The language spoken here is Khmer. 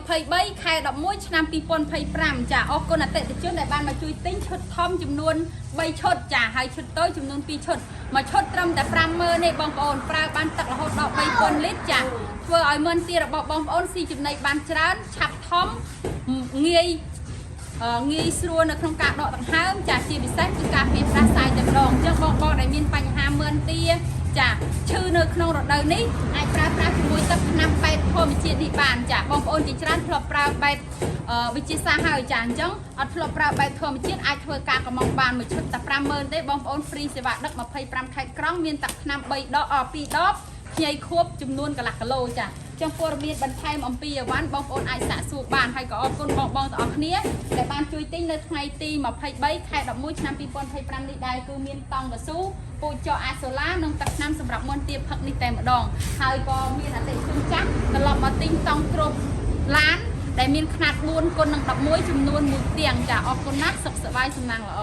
23ខែ11ឆ្នាំ2025ចាអរគុណអតិថិជនដែលបានមកជួយទិញឈុតធំចំនួន3ឈុតចាហើយឈុតតូចចំនួន2ឈុតមួយឈុតត្រឹមតែ50000ទេបងប្អូនប្រើបានទឹករហូតដល់3000លីត្រចាធ្វើឲ្យមើលទីរបស់បងប្អូនស៊ីចំណីបានច្រើនឆាប់ធំងាយស្រួលនៅក្នុងការដកដង្ហើមចាជាពិសេសគឺការពារផ្ដាសាយតែម្ដងអញ្ចឹងបងប្អូនដែលមានបញ្ហាមើលទាចាឈឺនៅក្នុងរដូវនេះអាចប្រើប្រាស់ជាមួយទឹកថ្នាំបែបធម្មជាតិនេះបានចាបងប្អូនជាច្រើនធ្លាប់ប្រើបែបវិទ្យាសាស្ត្រហើយចាអញ្ចឹងអត់ធ្លាប់ប្រើបែបធម្មជាតិអាចធ្វើការកំងបានមួយឈុតតែ50000ទេបងប្អូនហ្វ្រីសេវាដឹក25ខែក្រុងមានទឹកថ្នាំ2ដបខ្ញីខួបចំនួនកន្លះគីឡូចាចំពោះរបៀបបន្ថែមអំពីអីវ៉ាន់បងប្អូនអាចសាកសួរបានហើយក៏អរគុណបងទាំងអស់គ្នាដែលបានជួយទិញនៅថ្ងៃទី23ខែ11ឆ្នាំ2025នេះដែរគឺមានតង់កស៊ូពូជចអាសូឡានិងទឹកថ្នាំសម្រាប់មុនទាផឹកនេះតែម្ដងហើយក៏មានអតិថិជនចាស់ត្រឡប់មកទិញតង់គ្រប់ឡានដែលមានຂະຫນាត4x11ចំនួន1ទៀងចាអរគុណណាស់សុខសប្បាយសំណាងល្អ